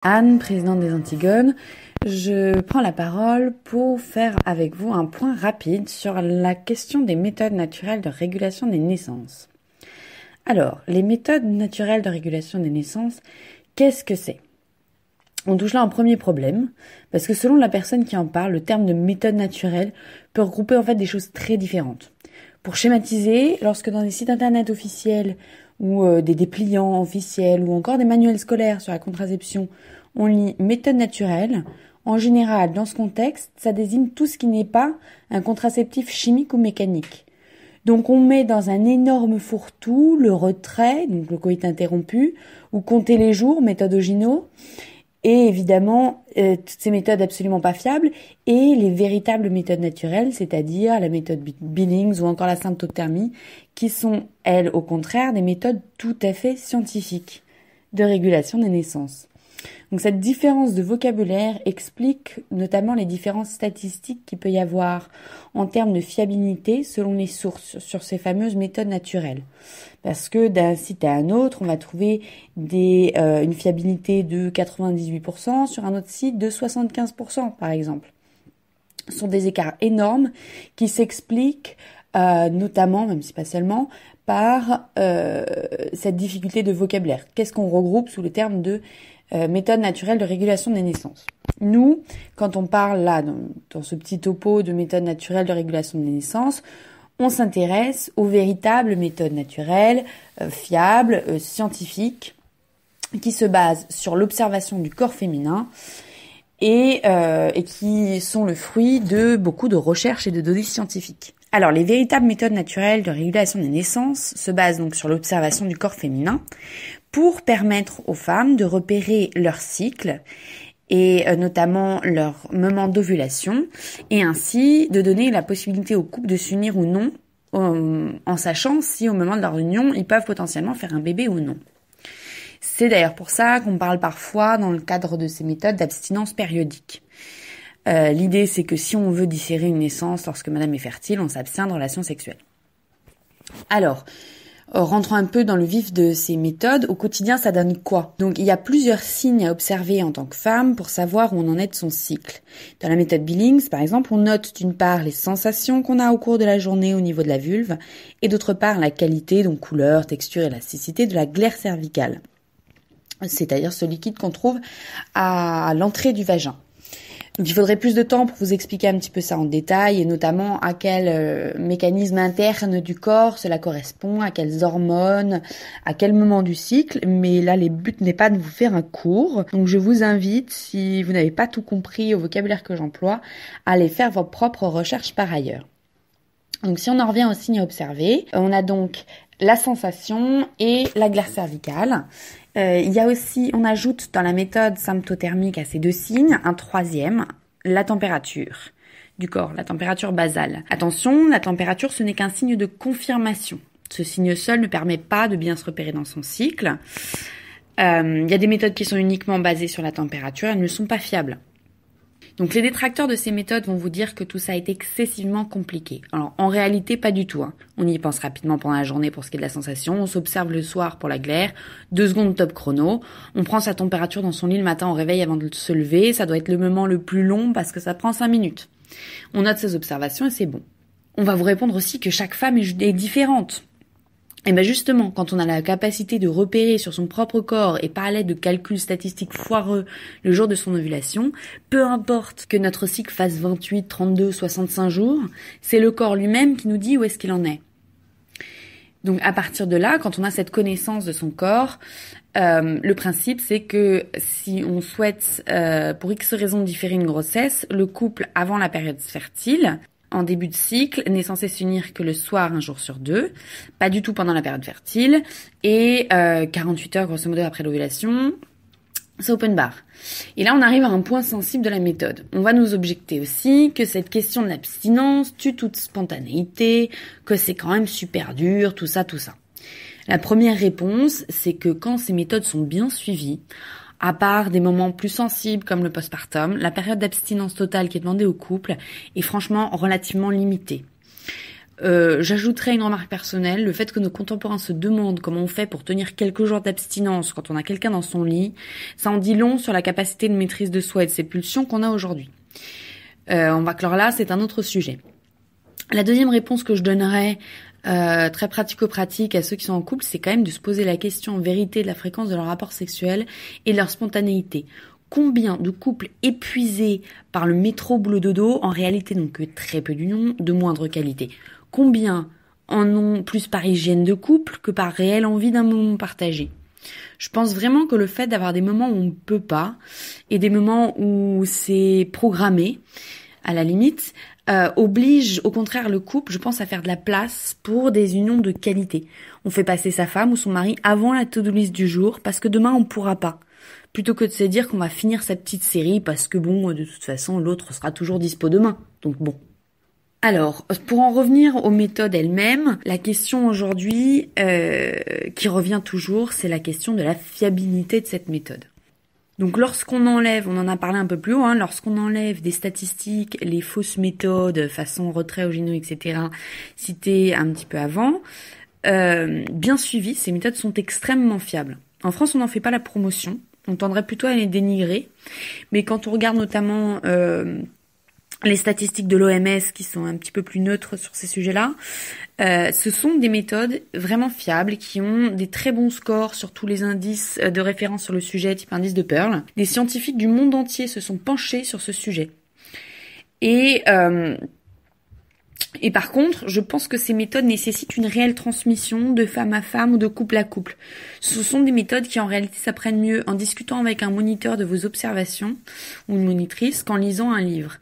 Anne, présidente des Antigones. Je prends la parole pour faire avec vous un point rapide sur la question des méthodes naturelles de régulation des naissances. Alors, les méthodes naturelles de régulation des naissances, qu'est-ce que c'est ? On touche là un premier problème, parce que selon la personne qui en parle, le terme de méthode naturelle peut regrouper en fait des choses très différentes. Pour schématiser, lorsque dans des sites internet officiels ou des dépliants officiels ou encore des manuels scolaires sur la contraception, on lit méthode naturelle, en général, dans ce contexte, ça désigne tout ce qui n'est pas un contraceptif chimique ou mécanique. Donc on met dans un énorme fourre-tout le retrait, donc le coït interrompu, ou compter les jours, méthode Ogino, et évidemment toutes ces méthodes absolument pas fiables, et les véritables méthodes naturelles, c'est-à-dire la méthode Billings ou encore la symptothermie, qui sont, elles, au contraire, des méthodes tout à fait scientifiques de régulation des naissances. Donc cette différence de vocabulaire explique notamment les différences statistiques qu'il peut y avoir en termes de fiabilité selon les sources sur ces fameuses méthodes naturelles. Parce que d'un site à un autre, on va trouver une fiabilité de 98%, sur un autre site de 75% par exemple. Ce sont des écarts énormes qui s'expliquent notamment, même si pas seulement, par cette difficulté de vocabulaire. Qu'est-ce qu'on regroupe sous le terme de méthode naturelle de régulation des naissances. Nous, quand on parle là, dans ce petit topo de méthode naturelle de régulation des naissances, on s'intéresse aux véritables méthodes naturelles, fiables, scientifiques, qui se basent sur l'observation du corps féminin et qui sont le fruit de beaucoup de recherches et de données scientifiques. Alors, les véritables méthodes naturelles de régulation des naissances se basent donc sur l'observation du corps féminin pour permettre aux femmes de repérer leur cycle et notamment leur moment d'ovulation et ainsi de donner la possibilité aux couples de s'unir ou non en sachant si au moment de leur union, ils peuvent potentiellement faire un bébé ou non. C'est d'ailleurs pour ça qu'on parle parfois dans le cadre de ces méthodes d'abstinence périodique. L'idée, c'est que si on veut dissérer une naissance lorsque madame est fertile, on s'abstient de relations sexuelles. Alors, rentrons un peu dans le vif de ces méthodes. Au quotidien, ça donne quoi ? Donc, il y a plusieurs signes à observer en tant que femme pour savoir où on en est de son cycle. Dans la méthode Billings, par exemple, on note d'une part les sensations qu'on a au cours de la journée au niveau de la vulve et d'autre part la qualité, donc couleur, texture, élasticité de la glaire cervicale. C'est-à-dire ce liquide qu'on trouve à l'entrée du vagin. Donc il faudrait plus de temps pour vous expliquer un petit peu ça en détail et notamment à quel mécanisme interne du corps cela correspond, à quelles hormones, à quel moment du cycle. Mais là, le but n'est pas de vous faire un cours. Donc je vous invite, si vous n'avez pas tout compris au vocabulaire que j'emploie, à aller faire vos propres recherches par ailleurs. Donc si on en revient aux signes à observer, on a donc la sensation et la glaire cervicale. Il y a aussi, on ajoute dans la méthode symptothermique à ces deux signes, un troisième, la température du corps, la température basale. Attention, la température, ce n'est qu'un signe de confirmation. Ce signe seul ne permet pas de bien se repérer dans son cycle. Il y a des méthodes qui sont uniquement basées sur la température, elles ne sont pas fiables. Donc les détracteurs de ces méthodes vont vous dire que tout ça est excessivement compliqué. Alors en réalité pas du tout. On y pense rapidement pendant la journée pour ce qui est de la sensation, on s'observe le soir pour la glaire, 2 secondes top chrono, on prend sa température dans son lit le matin au réveil avant de se lever, ça doit être le moment le plus long parce que ça prend 5 minutes. On note ses observations et c'est bon. On va vous répondre aussi que chaque femme est différente. Et bien justement, quand on a la capacité de repérer sur son propre corps et par l'aide de calculs statistiques foireux le jour de son ovulation, peu importe que notre cycle fasse 28, 32, 65 jours, c'est le corps lui-même qui nous dit où est-ce qu'il en est. Donc à partir de là, quand on a cette connaissance de son corps, le principe c'est que si on souhaite pour X raisons différer une grossesse, le couple avant la période fertile, en début de cycle, n'est censé s'unir que le soir, un jour sur 2, pas du tout pendant la période fertile, et 48 heures grosso modo après l'ovulation, c'est open bar. Et là, on arrive à un point sensible de la méthode. On va nous objecter aussi que cette question de l'abstinence tue toute spontanéité, que c'est quand même super dur, tout ça. La première réponse, c'est que quand ces méthodes sont bien suivies, à part des moments plus sensibles comme le postpartum, la période d'abstinence totale qui est demandée au couple est franchement relativement limitée. J'ajouterais une remarque personnelle, le fait que nos contemporains se demandent comment on fait pour tenir quelques jours d'abstinence quand on a quelqu'un dans son lit, ça en dit long sur la capacité de maîtrise de soi et de ses pulsions qu'on a aujourd'hui. On va clore là, c'est un autre sujet. La deuxième réponse que je donnerais, très pratico-pratique à ceux qui sont en couple, c'est quand même de se poser la question en vérité de la fréquence de leur rapport sexuel et de leur spontanéité. Combien de couples épuisés par le métro boulot dodo en réalité n'ont que très peu d'union de moindre qualité? Combien en ont plus par hygiène de couple que par réelle envie d'un moment partagé? Je pense vraiment que le fait d'avoir des moments où on ne peut pas et des moments où c'est programmé, à la limite, oblige au contraire le couple, je pense, à faire de la place pour des unions de qualité. On fait passer sa femme ou son mari avant la to-do list du jour parce que demain on pourra pas. Plutôt que de se dire qu'on va finir cette petite série parce que bon, de toute façon, l'autre sera toujours dispo demain. Donc bon. Alors, pour en revenir aux méthodes elles-mêmes, la question aujourd'hui qui revient toujours, c'est la question de la fiabilité de cette méthode. Donc lorsqu'on enlève, on en a parlé un peu plus haut, lorsqu'on enlève des statistiques, les fausses méthodes, façon retrait au gyno, etc., citées un petit peu avant, bien suivies, ces méthodes sont extrêmement fiables. En France, on n'en fait pas la promotion. On tendrait plutôt à les dénigrer. Mais quand on regarde notamment les statistiques de l'OMS qui sont un petit peu plus neutres sur ces sujets-là, ce sont des méthodes vraiment fiables qui ont des très bons scores sur tous les indices de référence sur le sujet, type indice de Pearl. Des scientifiques du monde entier se sont penchés sur ce sujet. Et par contre, je pense que ces méthodes nécessitent une réelle transmission de femme à femme ou de couple à couple. Ce sont des méthodes qui en réalité s'apprennent mieux en discutant avec un moniteur de vos observations ou une monitrice qu'en lisant un livre.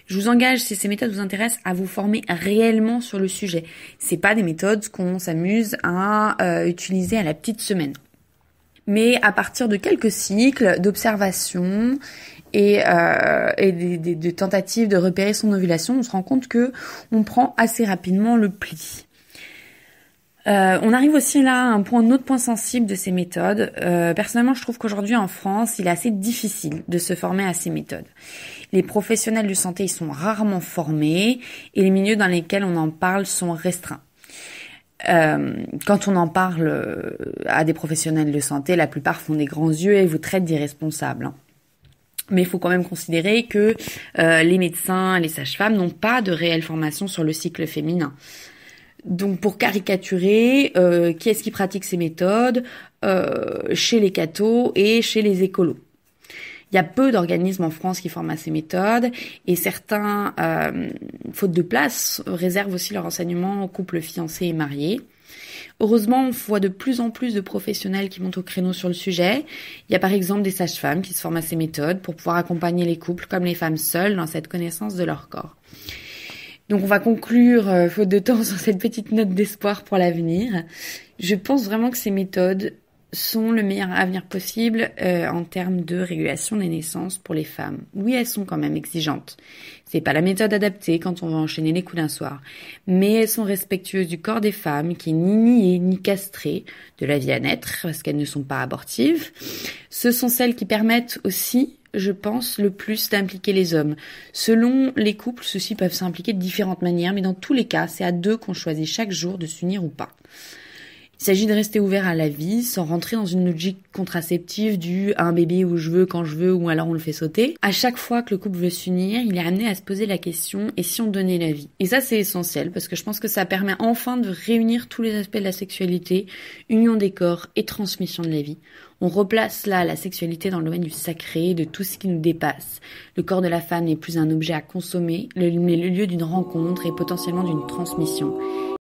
Je vous engage, si ces méthodes vous intéressent, à vous former réellement sur le sujet. C'est pas des méthodes qu'on s'amuse à utiliser à la petite semaine. Mais à partir de quelques cycles d'observation et de tentatives de repérer son ovulation, on se rend compte que on prend assez rapidement le pli. On arrive aussi là à un autre point sensible de ces méthodes. Personnellement, je trouve qu'aujourd'hui en France, il est assez difficile de se former à ces méthodes. Les professionnels de santé, ils sont rarement formés et les milieux dans lesquels on en parle sont restreints. Quand on en parle à des professionnels de santé, la plupart font des grands yeux et vous traitent d'irresponsables. Mais il faut quand même considérer que les médecins, les sages-femmes n'ont pas de réelle formation sur le cycle féminin. Donc pour caricaturer, qui est-ce qui pratique ces méthodes chez les cathos et chez les écolos? Il y a peu d'organismes en France qui forment à ces méthodes et certains, faute de place, réservent aussi leur enseignement aux couples fiancés et mariés. Heureusement, on voit de plus en plus de professionnels qui montent au créneau sur le sujet. Il y a par exemple des sages-femmes qui se forment à ces méthodes pour pouvoir accompagner les couples comme les femmes seules dans cette connaissance de leur corps. Donc on va conclure, faute de temps, sur cette petite note d'espoir pour l'avenir. Je pense vraiment que ces méthodes sont le meilleur avenir possible en termes de régulation des naissances pour les femmes. Oui, elles sont quand même exigeantes. C'est pas la méthode adaptée quand on va enchaîner les coups d'un soir. Mais elles sont respectueuses du corps des femmes, qui est ni nié ni castré de la vie à naître, parce qu'elles ne sont pas abortives. Ce sont celles qui permettent aussi, je pense, le plus d'impliquer les hommes. Selon les couples, ceux-ci peuvent s'impliquer de différentes manières, mais dans tous les cas, c'est à deux qu'on choisit chaque jour de s'unir ou pas. Il s'agit de rester ouvert à la vie, sans rentrer dans une logique contraceptive du un bébé où je veux, quand je veux, ou alors on le fait sauter. À chaque fois que le couple veut s'unir, il est amené à se poser la question, et si on donnait la vie? Et ça, c'est essentiel, parce que je pense que ça permet enfin de réunir tous les aspects de la sexualité, union des corps et transmission de la vie. On replace là la sexualité dans le domaine du sacré, de tout ce qui nous dépasse. Le corps de la femme n'est plus un objet à consommer, mais le lieu d'une rencontre et potentiellement d'une transmission.